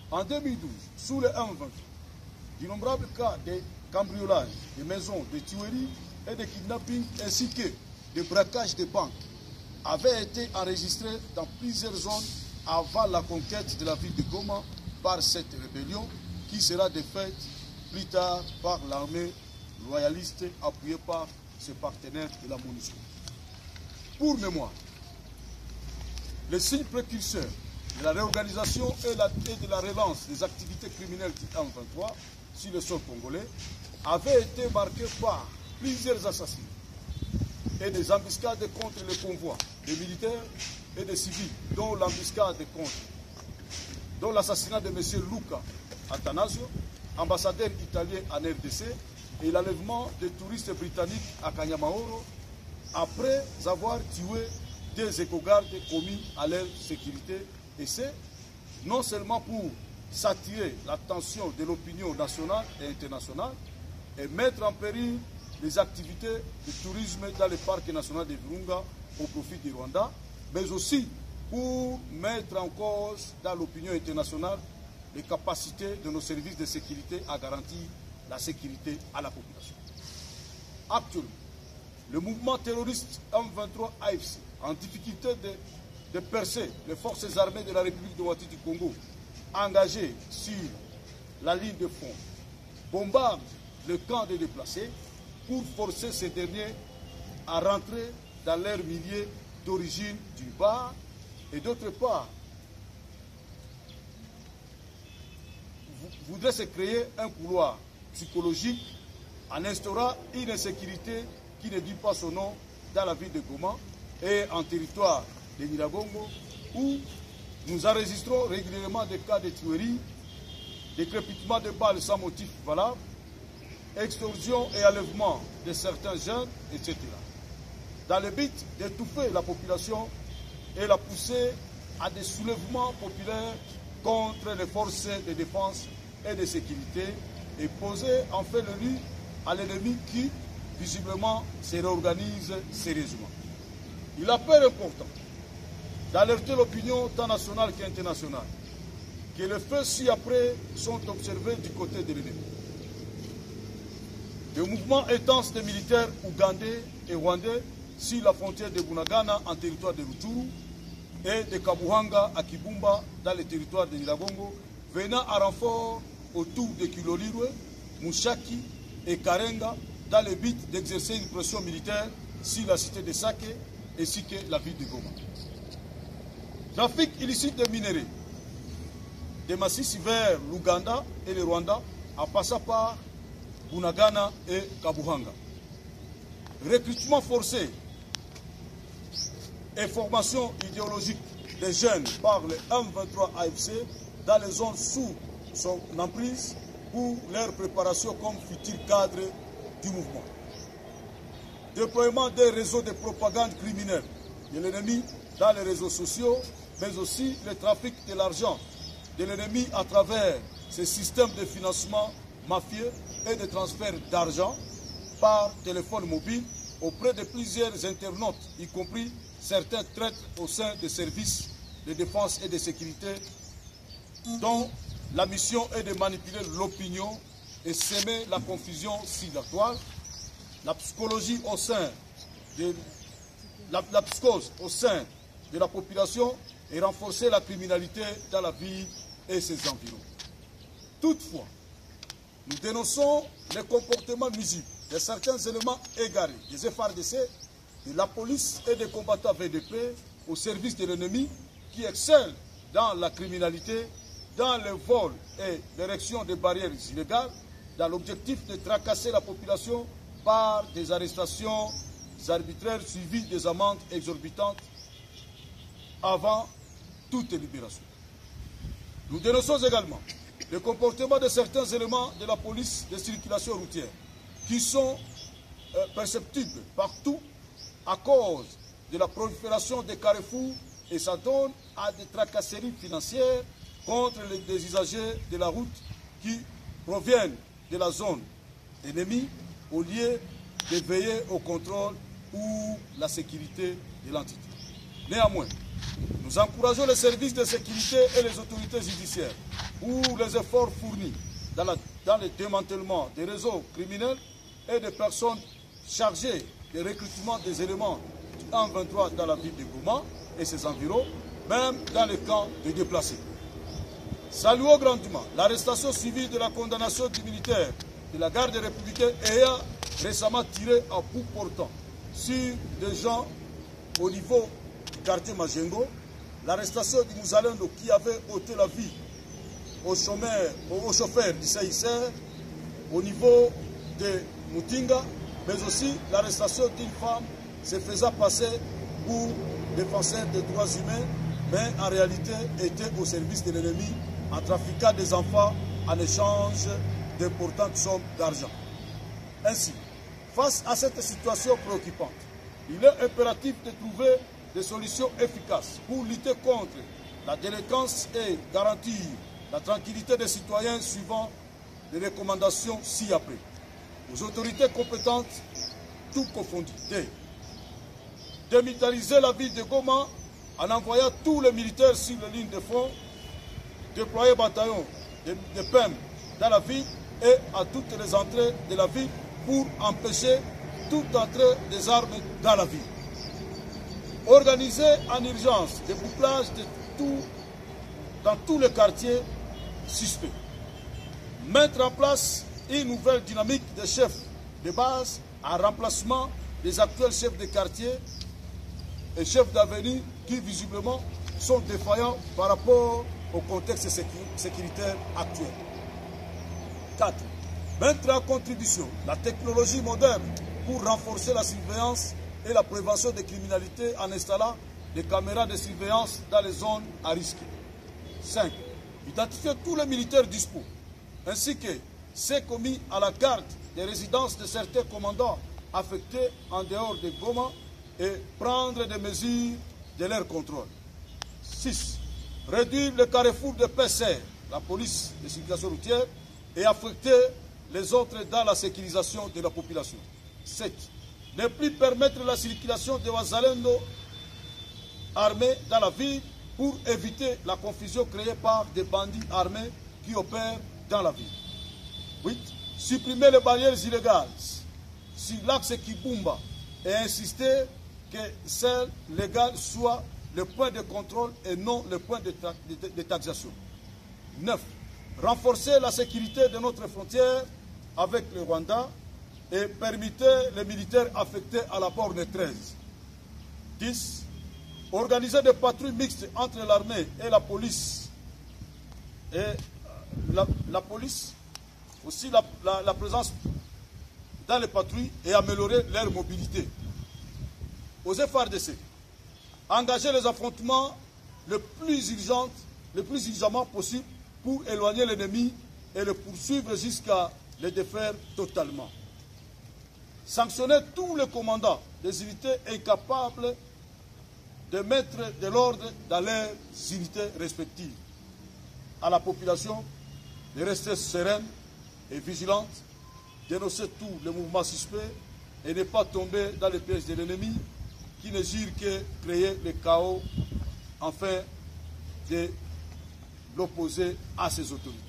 En 2012, sous le M23, d'innombrables cas de cambriolage de maisons, de tueries et de kidnappings ainsi que de braquage de banques avaient été enregistrés dans plusieurs zones avant la conquête de la ville de Goma par cette rébellion qui sera défaite plus tard par l'armée loyaliste appuyée par ses partenaires de la MONUSCO. Pour mémoire, les signes précurseurs de la réorganisation et de la relance des activités criminelles du M23 sur le sol congolais avaient été marqués par plusieurs assassinats et des embuscades contre les convois des militaires et des civils, dont l'embuscade dont l'assassinat de M. Luca Attanasio, ambassadeur italien en RDC, et l'enlèvement des touristes britanniques à Kanyamahoro après avoir tué des éco-gardes commis à leur sécurité. Et c'est non seulement pour s'attirer l'attention de l'opinion nationale et internationale et mettre en péril les activités de tourisme dans le parc national de Virunga au profit du Rwanda, mais aussi pour mettre en cause dans l'opinion internationale les capacités de nos services de sécurité à garantir la sécurité à la population. Actuellement, le mouvement terroriste M23 AFC, en difficulté de percer les forces armées de la République démocratique du Congo, engagées sur la ligne de front, bombarde le camp des déplacés pour forcer ces derniers à rentrer dans leur milieu d'origine d'une part, et d'autre part, voudrait se créer un couloir psychologique en instaurant une insécurité qui ne dit pas son nom dans la ville de Goma et en territoire de Nyiragongo, où nous enregistrons régulièrement des cas de tueries, de crépitements de balles sans motif valable, extorsion et enlèvement de certains jeunes, etc. Dans le but d'étouffer la population et la pousser à des soulèvements populaires contre les forces de défense et de sécurité et poser en fait le lit à l'ennemi qui, visiblement, se réorganise sérieusement. Il apparaît important d'alerter l'opinion tant nationale qu'internationale que les faits ci-après sont observés du côté de l'ennemi. Le mouvement intense des militaires ougandais et rwandais sur la frontière de Bunagana en territoire de Rutshuru et de Kabuhanga à Kibumba dans le territoire de Nyiragongo, venant à renfort autour de Kilolirwe, Mushaki et Karenga dans le but d'exercer une pression militaire sur la cité de Sake ainsi que la ville de Goma. Trafic illicite de minerais, de Masisi vers l'Ouganda et le Rwanda, en passant par Bunagana et Kabuhanga. Recrutement forcé et formation idéologique des jeunes par le M23 AFC dans les zones sous son emprise pour leur préparation comme futurs cadres du mouvement. Déploiement des réseaux de propagande criminelle de l'ennemi dans les réseaux sociaux, mais aussi le trafic de l'argent de l'ennemi à travers ces systèmes de financement mafieux et de transfert d'argent par téléphone mobile auprès de plusieurs internautes, y compris certains traîtres au sein des services de défense et de sécurité, dont la mission est de manipuler l'opinion et semer la confusion sur la toile, la psychologie au sein de la psychose au sein de la population et renforcer la criminalité dans la ville et ses environs. Toutefois, nous dénonçons les comportements nuisibles de certains éléments égarés des FARDC, de la police et des combattants VDP au service de l'ennemi qui excellent dans la criminalité, dans le vol et l'érection de barrières illégales, dans l'objectif de tracasser la population par des arrestations arbitraires suivies des amendes exorbitantes avant toute libération. Nous dénonçons également le comportement de certains éléments de la police de circulation routière qui sont perceptibles partout à cause de la prolifération des carrefours et ça donne à des tracasseries financières contre les usagers de la route qui proviennent de la zone ennemie au lieu de veiller au contrôle ou la sécurité de l'entité. Néanmoins, Nous encourageons les services de sécurité et les autorités judiciaires pour les efforts fournis dans le démantèlement des réseaux criminels et des personnes chargées du recrutement des éléments du 1-23 dans la ville de Goma et ses environs, même dans les camps de déplacés. Saluons grandement l'arrestation suivie de la condamnation du militaire de la garde républicaine ayant récemment tiré à bout portant sur des gens au niveau du quartier Majengo, l'arrestation du Mouzalendo qui avait ôté la vie au chauffeur du CICR au niveau de Moutinga, mais aussi l'arrestation d'une femme se faisant passer pour défenseur des droits humains, mais en réalité était au service de l'ennemi en trafiquant des enfants en échange d'importantes sommes d'argent. Ainsi, face à cette situation préoccupante, il est impératif de trouver des solutions efficaces pour lutter contre la délinquance et garantir la tranquillité des citoyens suivant les recommandations ci-après. Aux autorités compétentes, tout confondu, démilitariser la ville de Goma en envoyant tous les militaires sur les lignes de front, déployer bataillons de PEM dans la ville et à toutes les entrées de la ville pour empêcher toute entrée des armes dans la ville. Organiser en urgence des bouclages dans tous les quartiers suspects. Mettre en place une nouvelle dynamique des chefs de base en remplacement des actuels chefs de quartier et chefs d'avenue qui visiblement sont défaillants par rapport au contexte sécuritaire actuel. 4. Mettre en contribution la technologie moderne pour renforcer la surveillance et la prévention des criminalités en installant des caméras de surveillance dans les zones à risque. 5. Identifier tous les militaires dispo, ainsi que ceux commis à la garde des résidences de certains commandants affectés en dehors de Goma et prendre des mesures de leur contrôle. 6. Réduire le carrefour de PCR, la police de circulation routière, et affecter les autres dans la sécurisation de la population. 7. Ne plus permettre la circulation de Wazalendo armés dans la ville pour éviter la confusion créée par des bandits armés qui opèrent dans la ville. 8. Supprimer les barrières illégales sur l'axe Kibumba et insister que celles légales soient le point de contrôle et non le point de taxation. 9. Renforcer la sécurité de notre frontière avec le Rwanda et permettre les militaires affectés à la Borne 13. 10. Organiser des patrouilles mixtes entre l'armée et la police. Et la police, aussi la présence dans les patrouilles et améliorer leur mobilité. Aux FARDC, engager les affrontements le plus urgemment possible pour éloigner l'ennemi et le poursuivre jusqu'à le défaire totalement. Sanctionner tous les commandants des unités incapables de mettre de l'ordre dans leurs unités respectives. À la population de rester sereine et vigilante, dénoncer tous les mouvements suspects et ne pas tomber dans les pièges de l'ennemi qui ne jure que créer le chaos afin de l'opposer à ses autorités.